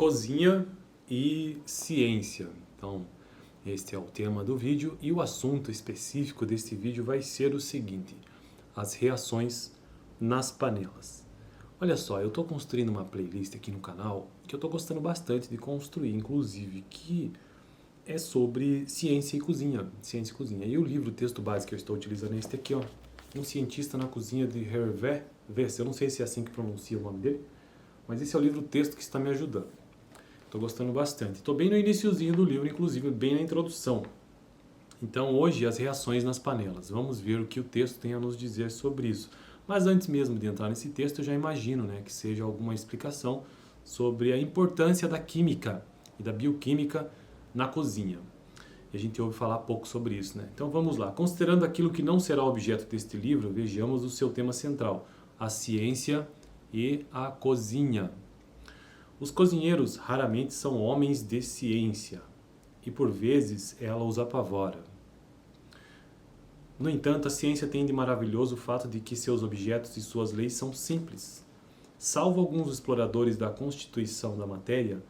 Cozinha e ciência. Então, este é o tema do vídeo e o assunto específico deste vídeo vai ser o seguinte: as reações nas panelas. Olha só, eu estou construindo uma playlist aqui no canal que eu estou gostando bastante de construir, inclusive, que é sobre ciência e cozinha. Ciência e cozinha. E o livro, o texto base que eu estou utilizando é este aqui, ó. Um cientista na cozinha de Hervé Vess. Eu não sei se é assim que pronuncia o nome dele, mas esse é o livro, o texto que está me ajudando. Estou gostando bastante. Estou bem no iniciozinho do livro, inclusive bem na introdução. Então hoje as reações nas panelas. Vamos ver o que o texto tem a nos dizer sobre isso. Mas antes mesmo de entrar nesse texto, eu já imagino, que seja alguma explicação sobre a importância da química e da bioquímica na cozinha. E a gente ouve falar pouco sobre isso, Então vamos lá. Considerando aquilo que não será objeto deste livro, vejamos o seu tema central: a ciência e a cozinha. Os cozinheiros raramente são homens de ciência e por vezes ela os apavora. No entanto, a ciência tem de maravilhoso o fato de que seus objetos e suas leis são simples. Salvo alguns exploradores da constituição da matéria,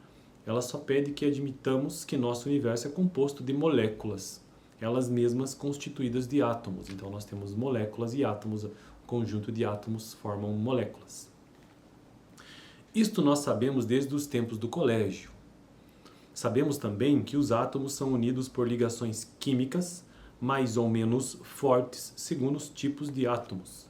ela só pede que admitamos que nosso universo é composto de moléculas, elas mesmas constituídas de átomos. Então nós temos moléculas e átomos, o conjunto de átomos formam moléculas. Isto nós sabemos desde os tempos do colégio. Sabemos também que os átomos são unidos por ligações químicas mais ou menos fortes segundo os tipos de átomos.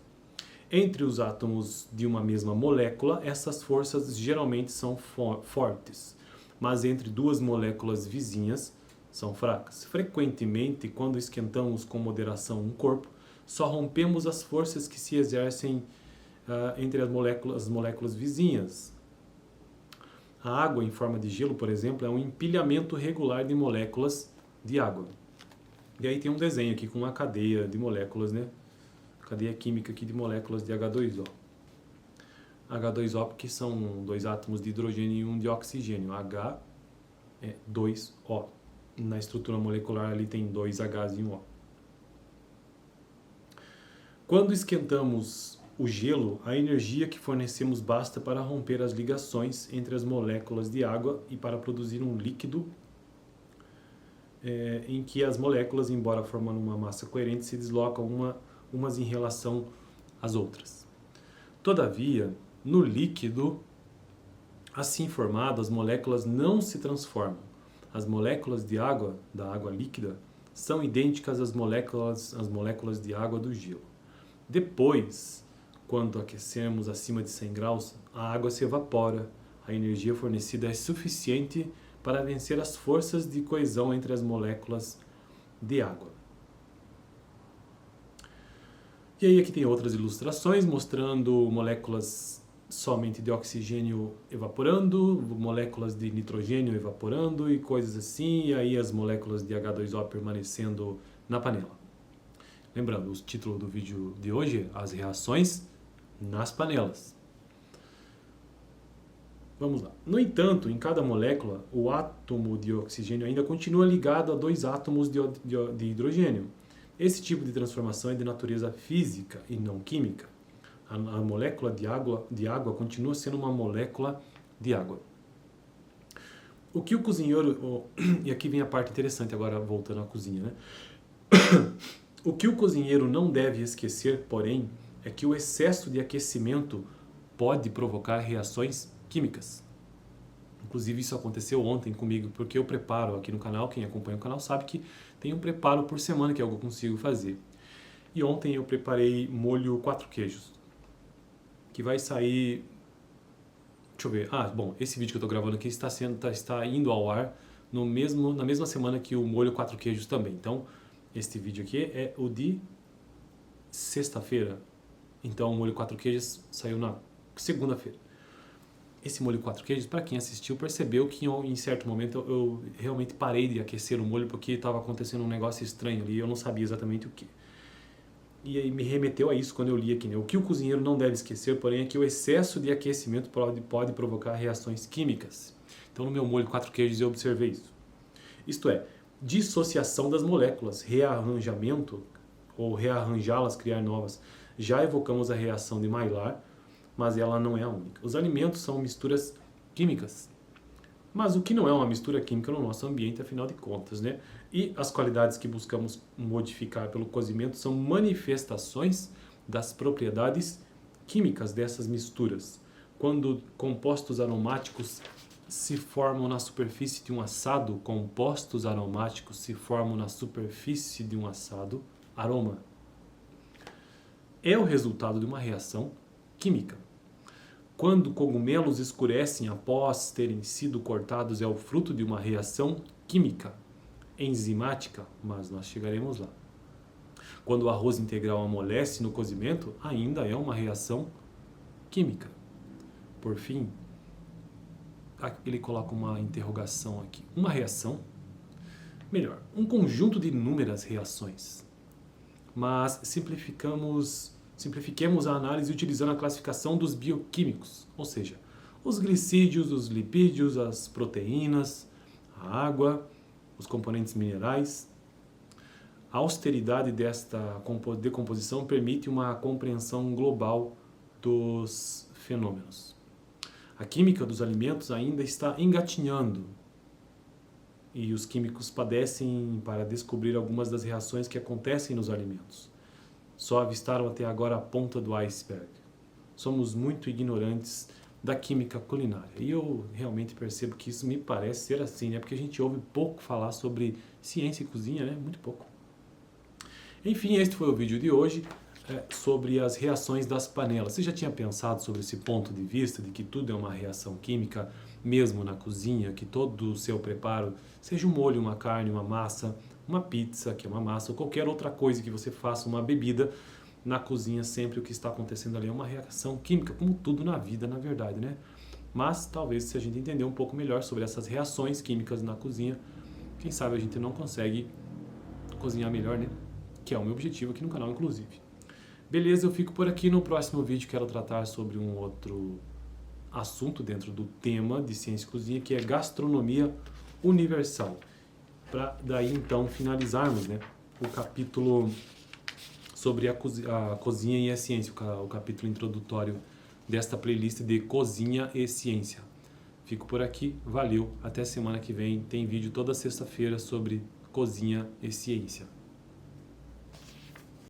Entre os átomos de uma mesma molécula, essas forças geralmente são fortes, mas entre duas moléculas vizinhas são fracas. Frequentemente, quando esquentamos com moderação um corpo, só rompemos as forças que se exercem entre as moléculas vizinhas. A água em forma de gelo, por exemplo, é um empilhamento regular de moléculas de água. E aí tem um desenho aqui com uma cadeia de moléculas, Cadeia química aqui de moléculas de H2O. H2O porque são dois átomos de hidrogênio e um de oxigênio. H é 2O. Na estrutura molecular ali tem dois Hs e um O. Quando esquentamos o gelo, a energia que fornecemos basta para romper as ligações entre as moléculas de água e para produzir um líquido em que as moléculas, embora formando uma massa coerente, se deslocam umas em relação às outras. Todavia, no líquido assim formado, as moléculas não se transformam. As moléculas de água, da água líquida, são idênticas às moléculas de água do gelo. Depois, quando aquecemos acima de 100 graus, a água se evapora. A energia fornecida é suficiente para vencer as forças de coesão entre as moléculas de água. E aí aqui tem outras ilustrações mostrando moléculas somente de oxigênio evaporando, moléculas de nitrogênio evaporando e coisas assim, e aí as moléculas de H2O permanecendo na panela. Lembrando, o título do vídeo de hoje é as reações nas panelas. Vamos lá. No entanto, em cada molécula, o átomo de oxigênio ainda continua ligado a dois átomos de hidrogênio. Esse tipo de transformação é de natureza física e não química. A molécula de água continua sendo uma molécula de água. O que o cozinheiro... E aqui vem a parte interessante agora, voltando à cozinha, O que o cozinheiro não deve esquecer, porém, é que o excesso de aquecimento pode provocar reações químicas. Inclusive isso aconteceu ontem comigo, porque eu preparo aqui no canal, quem acompanha o canal sabe que tem um preparo por semana que é algo que eu consigo fazer. E ontem eu preparei molho 4 queijos, que vai sair... Deixa eu ver. Bom, esse vídeo que eu estou gravando aqui está indo ao ar na mesma semana que o molho 4 queijos também. Então, este vídeo aqui é o de sexta-feira. Então, o molho 4 queijos saiu na segunda-feira. Esse molho 4 queijos, para quem assistiu, percebeu que em certo momento eu realmente parei de aquecer o molho porque estava acontecendo um negócio estranho ali e eu não sabia exatamente o que. E aí me remeteu a isso quando eu li aqui, O que o cozinheiro não deve esquecer, porém, é que o excesso de aquecimento pode provocar reações químicas. Então, no meu molho 4 queijos eu observei isso. Isto é, dissociação das moléculas, rearranjamento, ou rearranjá-las, criar novas. Já evocamos a reação de Maillard, mas ela não é a única. Os alimentos são misturas químicas. Mas o que não é uma mistura química no nosso ambiente, afinal de contas, né? E as qualidades que buscamos modificar pelo cozimento são manifestações das propriedades químicas dessas misturas. Quando compostos aromáticos se formam na superfície de um assado, compostos aromáticos se formam na superfície de um assado, aroma. É o resultado de uma reação química. Quando cogumelos escurecem após terem sido cortados, é o fruto de uma reação química, enzimática, mas nós chegaremos lá. Quando o arroz integral amolece no cozimento, ainda é uma reação química. Por fim, ele coloca uma interrogação aqui. Uma reação, melhor, um conjunto de inúmeras reações. Mas simplifiquemos a análise utilizando a classificação dos bioquímicos, ou seja, os glicídios, os lipídios, as proteínas, a água, os componentes minerais. A austeridade desta decomposição permite uma compreensão global dos fenômenos. A química dos alimentos ainda está engatinhando e os químicos padecem para descobrir algumas das reações que acontecem nos alimentos. Só avistaram até agora a ponta do iceberg. Somos muito ignorantes da química culinária. E eu realmente percebo que isso me parece ser assim, né? Porque a gente ouve pouco falar sobre ciência e cozinha, né? Muito pouco. Enfim, este foi o vídeo de hoje sobre as reações das panelas. Você já tinha pensado sobre esse ponto de vista de que tudo é uma reação química, mesmo na cozinha, que todo o seu preparo, seja um molho, uma carne, uma massa, uma pizza, que é uma massa, ou qualquer outra coisa que você faça, uma bebida, na cozinha sempre o que está acontecendo ali é uma reação química, como tudo na vida, na verdade, né? Mas talvez se a gente entender um pouco melhor sobre essas reações químicas na cozinha, quem sabe a gente não consegue cozinhar melhor, né? Que é o meu objetivo aqui no canal, inclusive. Beleza, eu fico por aqui. No próximo vídeo quero tratar sobre um outro assunto dentro do tema de ciência e cozinha, que é gastronomia universal. Para daí então finalizarmos, né, o capítulo sobre a cozinha e a ciência, o capítulo introdutório desta playlist de cozinha e ciência. Fico por aqui, valeu, até semana que vem. Tem vídeo toda sexta-feira sobre cozinha e ciência.